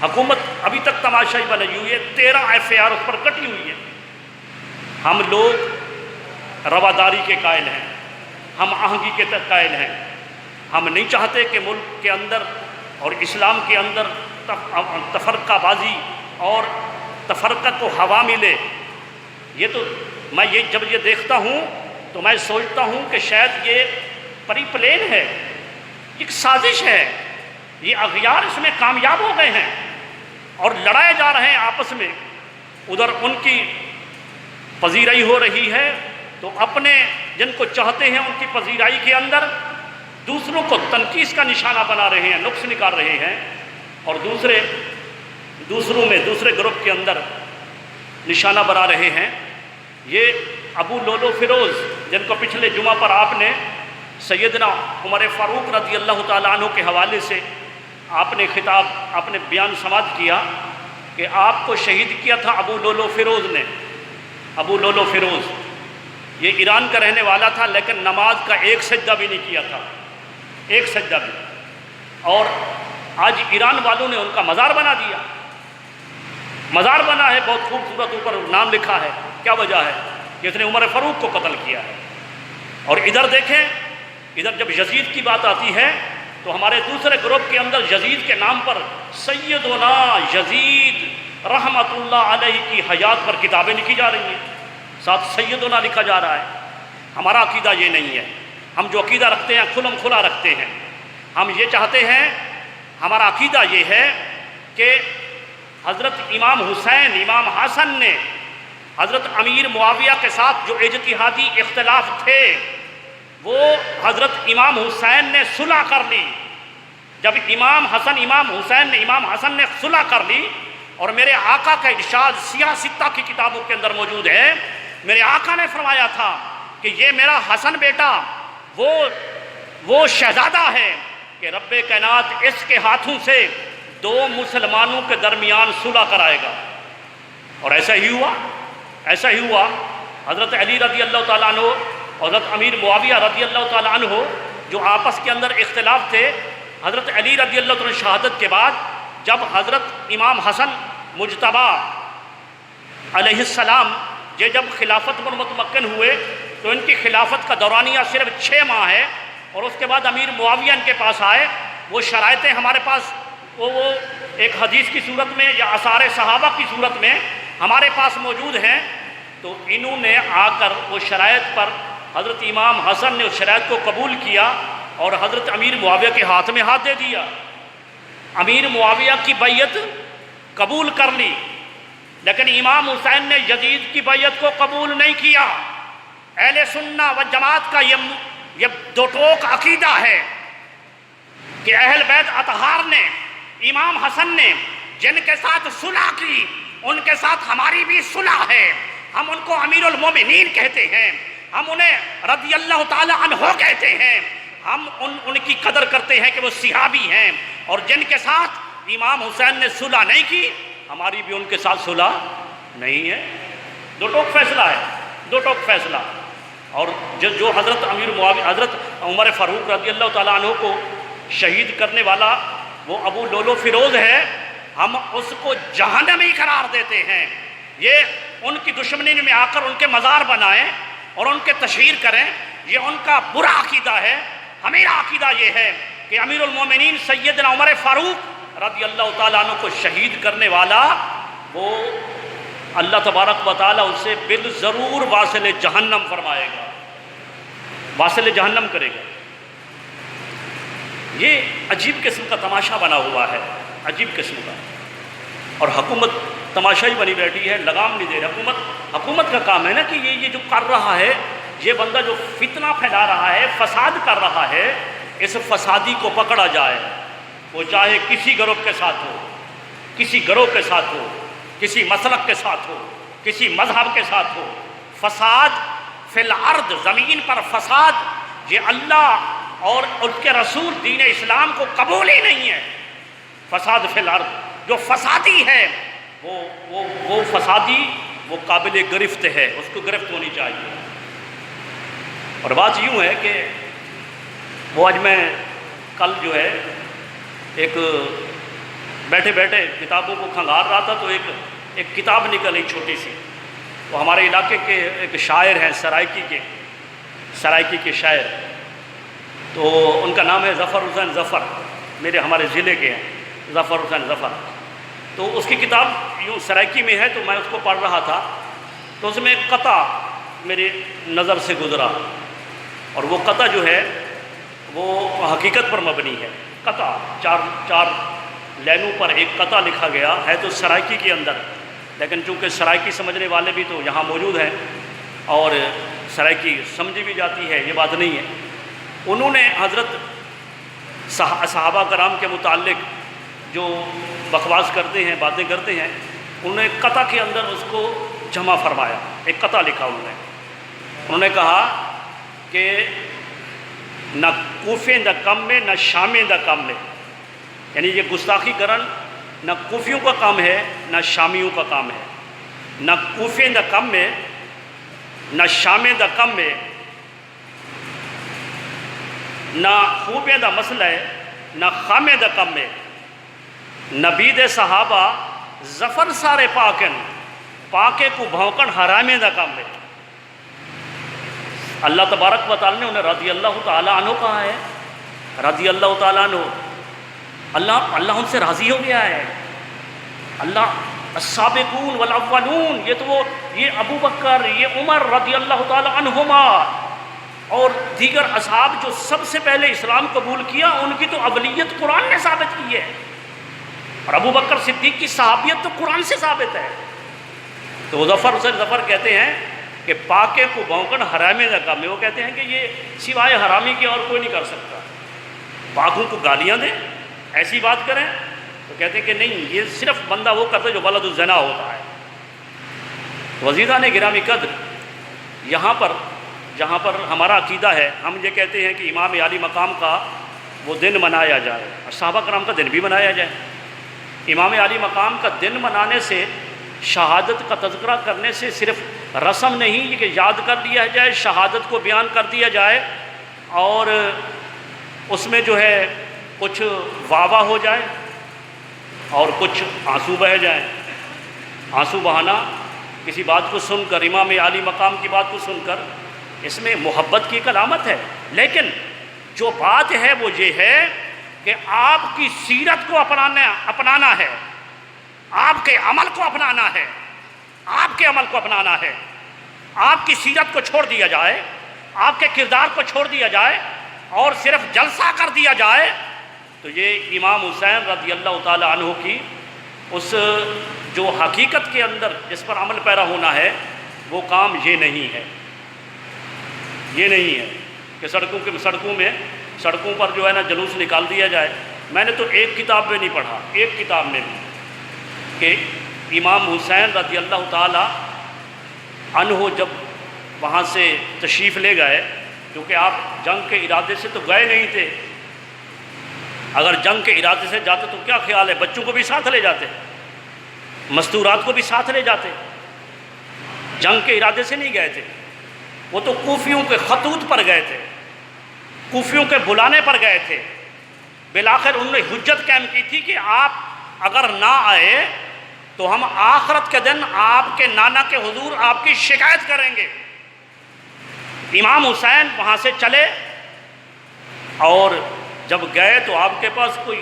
حکومت ابھی تک تماشائی بنی ہوئی ہے، 13 FIR اس پر کٹی ہوئی ہے۔ ہم لوگ رواداری کے قائل ہیں، ہم آہنگی کے قائل ہیں۔ ہم نہیں چاہتے کہ ملک کے اندر اور اسلام کے اندر تفرقہ بازی اور تفرقہ کو ہوا ملے۔ یہ تو میں جب یہ دیکھتا ہوں تو میں سوچتا ہوں کہ شاید یہ پری پلین ہے، ایک سازش ہے، یہ اغیار اس میں کامیاب ہو گئے ہیں اور لڑائے جا رہے ہیں آپس میں۔ ادھر ان کی پذیرائی ہو رہی ہے تو اپنے جن کو چاہتے ہیں ان کی پذیرائی کے اندر دوسروں کو تنقید کا نشانہ بنا رہے ہیں، نقص نکال رہے ہیں، اور دوسروں میں دوسرے گروپ کے اندر نشانہ بنا رہے ہیں۔ یہ ابو لولو فیروز جن کو پچھلے جمعہ پر آپ نے سیدنا عمر فاروق رضی اللہ تعالیٰ عنہ کے حوالے سے آپ نے خطاب، آپ نے بیان سماعت کیا کہ آپ کو شہید کیا تھا ابو لولو فیروز نے۔ ابو لولو فیروز یہ ایران کا رہنے والا تھا، لیکن نماز کا ایک سجدہ بھی نہیں کیا تھا، ایک سجدہ بھی، اور آج ایران والوں نے ان کا مزار بنا دیا۔ مزار بنا ہے، بہت خوبصورت، اوپر نام لکھا ہے۔ کیا وجہ ہے؟ کہ اس نے عمر فاروق کو قتل کیا ہے۔ اور ادھر دیکھیں، ادھر جب یزید کی بات آتی ہے تو ہمارے دوسرے گروپ کے اندر یزید کے نام پر سیدنا یزید رحمت اللہ علیہ کی حیات پر کتابیں لکھی جا رہی ہیں، ساتھ سیدنا لکھا جا رہا ہے۔ ہمارا عقیدہ یہ نہیں ہے۔ ہم جو عقیدہ رکھتے ہیں کھلم کھلا رکھتے ہیں۔ ہم یہ چاہتے ہیں، ہمارا عقیدہ یہ ہے کہ حضرت امام حسین، امام حسن نے حضرت امیر معاویہ کے ساتھ جو اجتہادی اختلاف تھے وہ حضرت امام حسین نے صلح کر لی۔ جب امام حسن نے صلح کر لی، اور میرے آقا کا ارشاد سیاہ ستہ کی کتابوں کے اندر موجود ہے، میرے آقا نے فرمایا تھا کہ یہ میرا حسن بیٹا وہ شہزادہ ہے کہ رب کائنات اس کے ہاتھوں سے 2 مسلمانوں کے درمیان صلح کرائے گا۔ اور ایسا ہی ہوا۔ حضرت علی رضی اللہ تعالیٰ عنہ، حضرت امیر معاویہ رضی اللہ تعالیٰ عنہ جو آپس کے اندر اختلاف تھے، حضرت علی رضی اللہ تعالیٰ عنہ شہادت کے بعد جب حضرت امام حسن مجتبیٰ علیہ السلام جب خلافت پر متمکن ہوئے تو ان کی خلافت کا دورانیہ صرف 6 ماہ ہے، اور اس کے بعد امیر معاویہ ان کے پاس آئے۔ وہ شرائطیں ہمارے پاس وہ ایک حدیث کی صورت میں یا آثار صحابہ کی صورت میں ہمارے پاس موجود ہیں۔ تو انہوں نے آ کر وہ شرائط پر حضرت امام حسن نے اس شرائط کو قبول کیا اور حضرت امیر معاویہ کے ہاتھ میں ہاتھ دے دیا۔ امیر معاویہ کی بیعت قبول کر لی، لیکن امام حسین نے یزید کی بیعت کو قبول نہیں کیا۔ اہل سنہ و جماعت کا یہ 2 ٹوک عقیدہ ہے کہ اہل بیت اطہار نے، امام حسن نے جن کے ساتھ صلح کی ان کے ساتھ ہماری بھی صلح ہے۔ ہم ان کو امیر المومنین کہتے ہیں، ہم انہیں رضی اللہ تعالی عنہ کہتے ہیں، ہم ان کی قدر کرتے ہیں کہ وہ صحابی ہیں، اور جن کے ساتھ امام حسین نے صلح نہیں کی ہماری بھی ان کے ساتھ صلح نہیں ہے۔ 2 ٹوک فیصلہ ہے، 2 ٹوک فیصلہ۔ اور جو حضرت امیر معاویہ، حضرت عمر فاروق رضی اللہ تعالیٰ عنہ کو شہید کرنے والا وہ ابو لولو فیروز ہے، ہم اس کو جہنمی قرار دیتے ہیں۔ یہ ان کی دشمنی میں آ کر ان کے مزار بنائیں اور ان کے تشہیر کریں، یہ ان کا برا عقیدہ ہے۔ ہمارا عقیدہ یہ ہے کہ امیر المومنین سیدنا عمر فاروق رضی اللہ تعالیٰ عنہ کو شہید کرنے والا وہ اللہ تبارک و تعالیٰ اسے بالضرور واصل جہنم فرمائے گا، واصل جہنم کرے گا۔ یہ عجیب قسم کا تماشا بنا ہوا ہے، عجیب قسم کا، اور حکومت تماشائی بنی بیٹھی ہے، لگام نہیں دے رہی۔ حکومت کا کام ہے نا کہ یہ جو کر رہا ہے، یہ بندہ جو فتنہ پھیلا رہا ہے، فساد کر رہا ہے، اس فسادی کو پکڑا جائے، وہ چاہے کسی گروہ کے ساتھ ہو، کسی گروہ کے ساتھ ہو، کسی مسلک کے ساتھ ہو، کسی مذہب کے ساتھ ہو۔ فساد فی الارض، زمین پر فساد، یہ اللہ اور اس کے رسول دین اسلام کو قبول ہی نہیں ہے۔ فساد فی الارض، جو فسادی ہے وہ فسادی، وہ قابل گرفت ہے، اس کو گرفت ہونی چاہیے۔ اور بات یوں ہے کہ وہ آج میں کل جو ہے ایک بیٹھے بیٹھے کتابوں کو کھنگار رہا تھا تو ایک کتاب نکل آئی چھوٹی سی. وہ ہمارے علاقے کے ایک شاعر ہیں سرائکی کے شاعر، تو ان کا نام ہے ظفر حسین ظفر، ہمارے ضلع کے ہیں ظفر حسین ظفر. تو اس کی کتاب یوں سرائکی میں ہے، تو میں اس کو پڑھ رہا تھا تو اس میں ایک قطع میری نظر سے گزرا، اور وہ قطع جو ہے وہ حقیقت پر مبنی ہے. قطع چار لینوں پر ایک قطع لکھا گیا ہے، تو سرائکی کے اندر، لیکن چونکہ سرائکی سمجھنے والے بھی تو یہاں موجود ہیں اور سرائکی سمجھی بھی جاتی ہے، یہ بات نہیں ہے. انہوں نے حضرت صحابہ کرام کے متعلق جو بکواس کرتے ہیں، باتیں کرتے ہیں، انہوں نے قطع کے اندر اس کو جمع فرمایا. ایک قطع لکھا انہوں نے کہا کہ نہ کوفے دا کم میں نہ شامے دا کم میں، یعنی یہ گستاخی کرن نہ کوفیوں کا کام ہے نہ شامیوں کا کام ہے. نہ کوفے دا کم میں نہ شامے دا کم میں، نہ خوبے دا مسئلہ ہے نہ خامے دا کم میں. نبی دے صحابہ ظفر سارے پاکن، پاکے کو بھونکن حرامے دا کم ہے. اللہ تبارک و تعالیٰ نے انہیں رضی اللہ تعالیٰ عنہ کہا ہے، رضی اللہ تعالیٰ عنہ. اللہ ان سے راضی ہو گیا ہے. اللہ السابقون والاولون، یہ ابو بکر، یہ عمر رضی اللہ تعالیٰ عنہما اور دیگر اصحاب جو سب سے پہلے اسلام قبول کیا، ان کی تو ابلیت قرآن نے ثابت کی ہے، اور ابو بکر صدیق کی صحابیت تو قرآن سے ثابت ہے. تو ظفر حسین ظفر کہتے ہیں کہ پاکے کو بھونکن حرامے دا کام ہے. وہ کہتے ہیں کہ یہ سوائے حرامی کے اور کوئی نہیں کر سکتا. پاکوں کو گالیاں دیں، ایسی بات کریں، تو کہتے ہیں کہ نہیں، یہ صرف بندہ وہ کرتا ہے جو ولد الزنا ہوتا ہے. وزیران گرامی قدر، یہاں پر جہاں پر ہمارا عقیدہ ہے، ہم یہ کہتے ہیں کہ امام عالی مقام کا وہ دن منایا جائے اور صحابہ کرام کا دن بھی منایا جائے. امام عالی مقام کا دن منانے سے، شہادت کا تذکرہ کرنے سے صرف رسم نہیں کہ یاد کر لیا جائے، شہادت کو بیان کر دیا جائے اور اس میں جو ہے کچھ واہ ہو جائے اور کچھ آنسو بہہ جائیں. آنسو بہانا کسی بات کو سن کر، امام عالی مقام کی بات کو سن کر، اس میں محبت کی ایک علامت ہے. لیکن جو بات ہے وہ یہ ہے کہ آپ کی سیرت کو اپنانا ہے، آپ کے عمل کو اپنانا ہے، آپ کے عمل کو اپنانا ہے. آپ کی سیرت کو چھوڑ دیا جائے، آپ کے کردار کو چھوڑ دیا جائے اور صرف جلسہ کر دیا جائے، تو یہ امام حسین رضی اللہ تعالیٰ عنہ کی اس جو حقیقت کے اندر جس پر عمل پیرا ہونا ہے، وہ کام یہ نہیں ہے. یہ نہیں ہے کہ سڑکوں پر جو ہے نا جلوس نکال دیا جائے. میں نے تو ایک کتاب میں نہیں پڑھا، ایک کتاب میں بھی، کہ امام حسین رضی اللہ تعالی عنہ جب وہاں سے تشریف لے گئے، کیونکہ آپ جنگ کے ارادے سے تو گئے نہیں تھے. اگر جنگ کے ارادے سے جاتے تو کیا خیال ہے، بچوں کو بھی ساتھ لے جاتے، مستورات کو بھی ساتھ لے جاتے. جنگ کے ارادے سے نہیں گئے تھے، وہ تو کوفیوں کے خطوط پر گئے تھے، کوفیوں کے بلانے پر گئے تھے. بالآخر انہوں نے حجت قائم کی تھی کہ آپ اگر نہ آئے تو ہم آخرت کے دن آپ کے نانا کے حضور آپ کی شکایت کریں گے. امام حسین وہاں سے چلے اور جب گئے تو آپ کے پاس کوئی